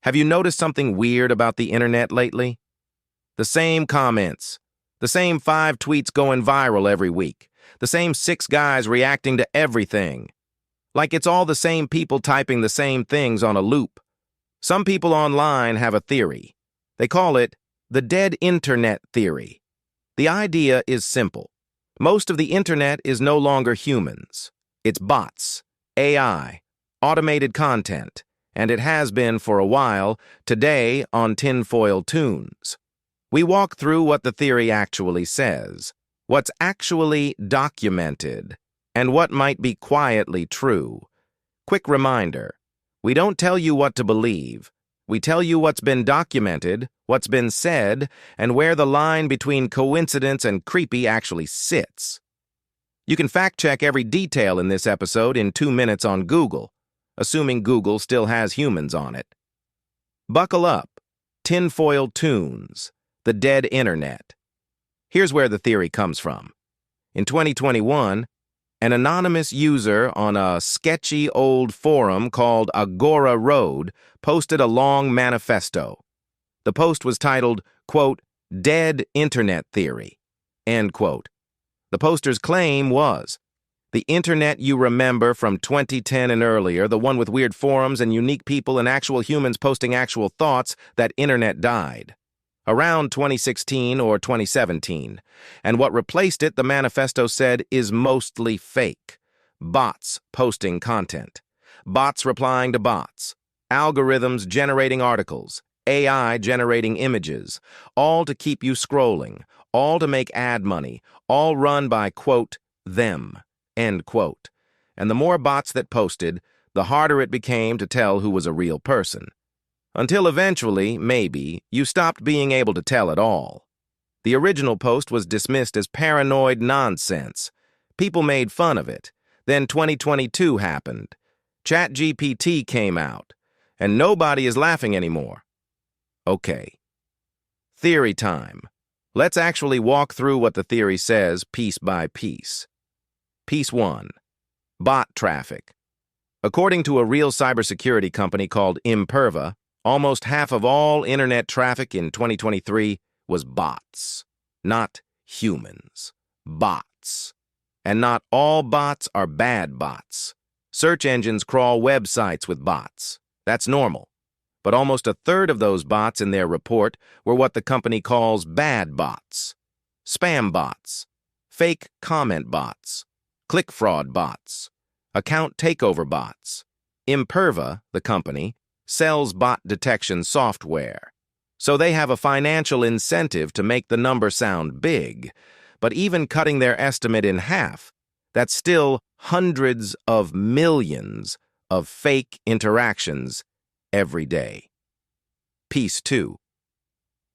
Have you noticed something weird about the internet lately? The same comments, the same 5 tweets going viral every week, the same 6 guys reacting to everything. Like it's all the same people typing the same things on a loop. Some people online have a theory. They call it the dead internet theory. The idea is simple. Most of the internet is no longer humans. It's bots, AI, automated content, and it has been for a while, today on Tinfoil Toons. We walk through what the theory actually says, what's actually documented, and what might be quietly true. Quick reminder, we don't tell you what to believe. We tell you what's been documented, what's been said, and where the line between coincidence and creepy actually sits. You can fact-check every detail in this episode in 2 minutes on Google, assuming Google still has humans on it. Buckle up. Tinfoil Toons, the dead internet. Here's where the theory comes from. In 2021, an anonymous user on a sketchy old forum called Agora Road posted a long manifesto. The post was titled, quote, "Dead Internet Theory," end quote. The poster's claim was, the internet you remember from 2010 and earlier, the one with weird forums and unique people and actual humans posting actual thoughts, that internet died around 2016 or 2017, and what replaced it, the manifesto said, is mostly fake. Bots posting content, bots replying to bots, algorithms generating articles, AI generating images, all to keep you scrolling, all to make ad money, all run by, quote, them, end quote. And the more bots that posted, the harder it became to tell who was a real person. Until eventually, maybe, you stopped being able to tell at all. The original post was dismissed as paranoid nonsense. People made fun of it. Then 2022 happened. ChatGPT came out, and nobody is laughing anymore. Okay. Theory time. Let's actually walk through what the theory says piece by piece. Piece 1. Bot traffic. According to a real cybersecurity company called Imperva, almost half of all internet traffic in 2023 was bots, not humans. Bots. And not all bots are bad bots. Search engines crawl websites with bots. That's normal. But almost a third of those bots in their report were what the company calls bad bots. Spam bots, fake comment bots, click fraud bots, account takeover bots. Imperva, the company, sells bot detection software. So they have a financial incentive to make the number sound big. But even cutting their estimate in half, that's still hundreds of millions of fake interactions every day. Piece 2.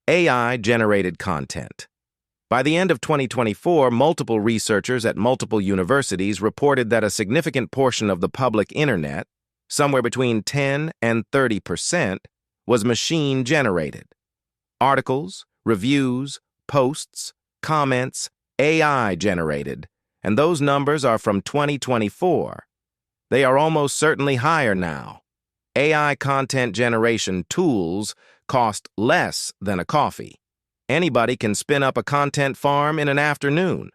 AI-generated content. By the end of 2024, multiple researchers at multiple universities reported that a significant portion of the public internet, somewhere between 10 and 30%, was machine-generated. Articles, reviews, posts, comments, AI-generated, and those numbers are from 2024. They are almost certainly higher now. AI content generation tools cost less than a coffee. Anybody can spin up a content farm in an afternoon.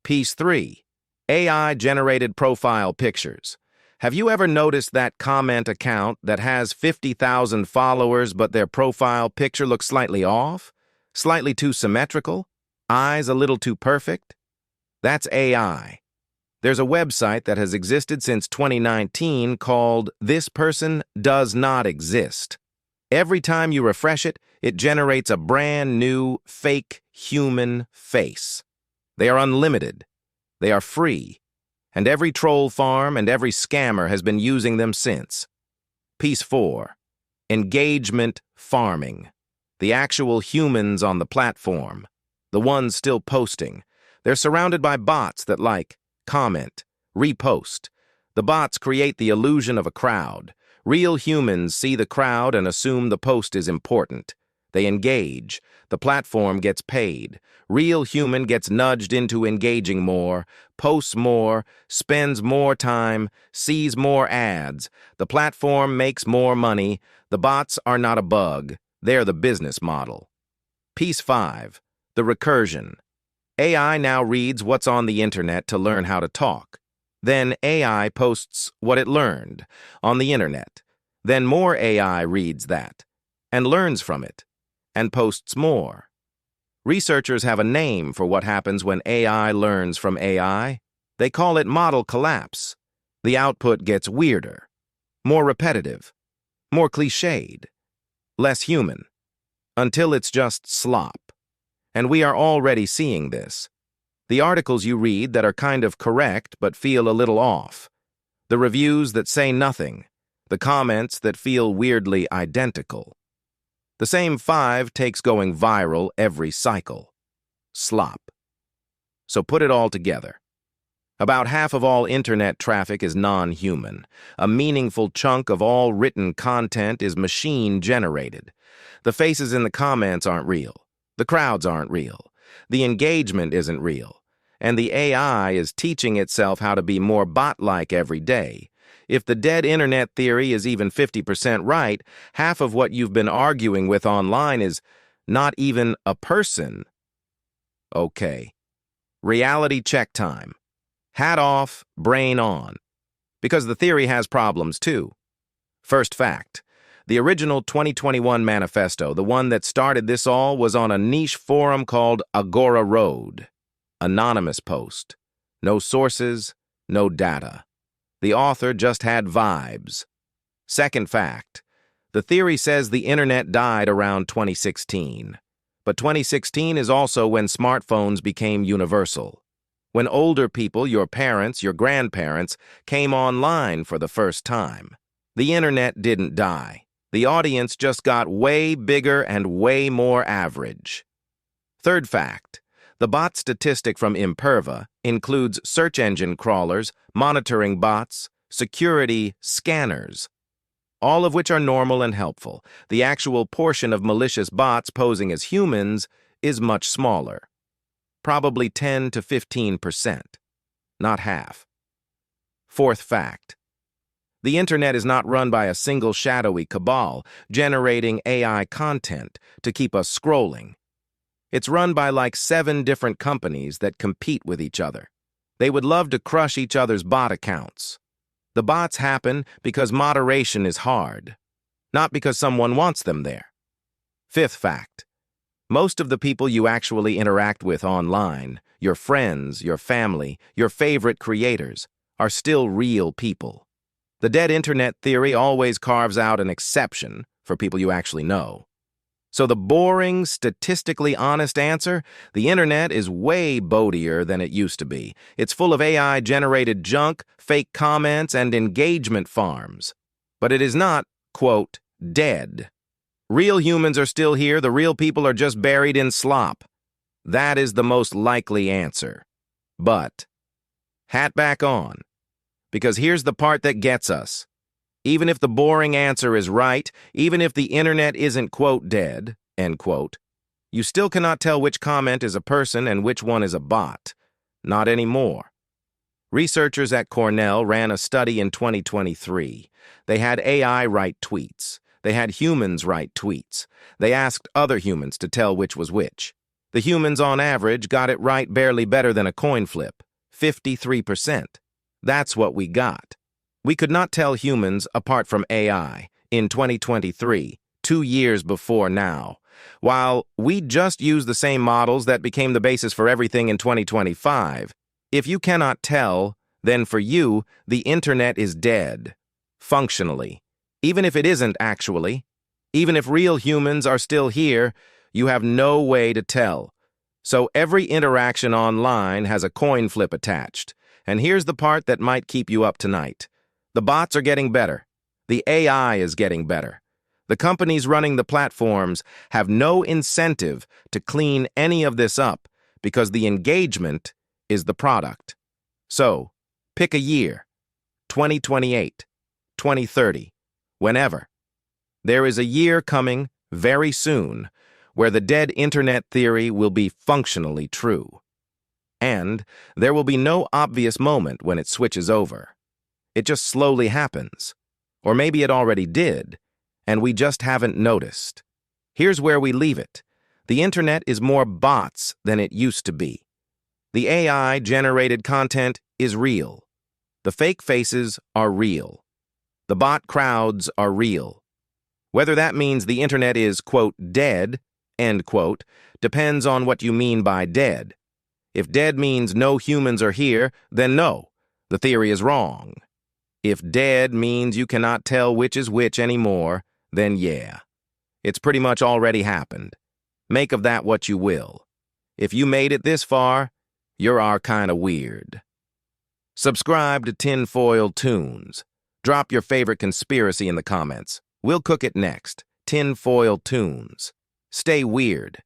Piece 3. AI-generated profile pictures. Have you ever noticed that comment account that has 50,000 followers but their profile picture looks slightly off? Slightly too symmetrical? Eyes a little too perfect? That's AI. There's a website that has existed since 2019 called This Person Does Not Exist. Every time you refresh it, it generates a brand new, fake human face. They are unlimited. They are free. And every troll farm and every scammer has been using them since. Piece 4. Engagement farming. The actual humans on the platform. The ones still posting. They're surrounded by bots that like, comment, repost. The bots create the illusion of a crowd. Real humans see the crowd and assume the post is important. They engage. The platform gets paid. Real human gets nudged into engaging more, posts more, spends more time, sees more ads. The platform makes more money. The bots are not a bug. They're the business model. Piece 5. The recursion. AI now reads what's on the internet to learn how to talk. Then AI posts what it learned on the internet. Then more AI reads that and learns from it and posts more. Researchers have a name for what happens when AI learns from AI. They call it model collapse. The output gets weirder, more repetitive, more cliched, less human, until it's just slop. And we are already seeing this. The articles you read that are kind of correct but feel a little off. The reviews that say nothing. The comments that feel weirdly identical. The same 5 takes going viral every cycle. Slop. So put it all together. About half of all internet traffic is non-human. A meaningful chunk of all written content is machine-generated. The faces in the comments aren't real. The crowds aren't real. The engagement isn't real. And the AI is teaching itself how to be more bot-like every day. If the dead internet theory is even 50% right, half of what you've been arguing with online is not even a person. Okay. Reality check time. Hat off, brain on. Because the theory has problems too. First fact. The original 2021 manifesto, the one that started this all, was on a niche forum called Agora Road. Anonymous post. No sources, no data. The author just had vibes. Second fact. The theory says the internet died around 2016. But 2016 is also when smartphones became universal. When older people, your parents, your grandparents, came online for the first time. The internet didn't die. The audience just got way bigger and way more average. Third fact. The bot statistic from Imperva includes search engine crawlers, monitoring bots, security scanners, all of which are normal and helpful. The actual portion of malicious bots posing as humans is much smaller, probably 10 to 15%, not half. Fourth fact. The internet is not run by a single shadowy cabal generating AI content to keep us scrolling. It's run by like 7 different companies that compete with each other. They would love to crush each other's bot accounts. The bots happen because moderation is hard, not because someone wants them there. Fifth fact. Most of the people you actually interact with online, your friends, your family, your favorite creators, are still real people. The dead internet theory always carves out an exception for people you actually know. So the boring, statistically honest answer, the internet is way boatier than it used to be. It's full of AI-generated junk, fake comments, and engagement farms. But it is not, quote, dead. Real humans are still here, the real people are just buried in slop. That is the most likely answer. But, hat back on. Because here's the part that gets us. Even if the boring answer is right, even if the internet isn't, quote, dead, end quote, you still cannot tell which comment is a person and which one is a bot. Not anymore. Researchers at Cornell ran a study in 2023. They had AI write tweets. They had humans write tweets. They asked other humans to tell which was which. The humans, on average, got it right barely better than a coin flip, 53%. That's what we got. We could not tell humans apart from AI in 2023, 2 years before now. While we just use the same models that became the basis for everything in 2025, if you cannot tell, then for you, the internet is dead, functionally. Even if it isn't actually, even if real humans are still here, you have no way to tell. So every interaction online has a coin flip attached. And here's the part that might keep you up tonight. The bots are getting better. The AI is getting better. The companies running the platforms have no incentive to clean any of this up because the engagement is the product. So, pick a year, 2028, 2030, whenever. There is a year coming very soon where the dead internet theory will be functionally true. And there will be no obvious moment when it switches over. It just slowly happens. Or maybe it already did, and we just haven't noticed. Here's where we leave it. The internet is more bots than it used to be. The AI-generated content is real. The fake faces are real. The bot crowds are real. Whether that means the internet is, quote, dead, end quote, depends on what you mean by dead. If dead means no humans are here, then no, the theory is wrong. If dead means you cannot tell which is which anymore, then yeah. It's pretty much already happened. Make of that what you will. If you made it this far, you're our kind of weird. Subscribe to Tinfoil Toons. Drop your favorite conspiracy in the comments. We'll cook it next. Tinfoil Toons. Stay weird.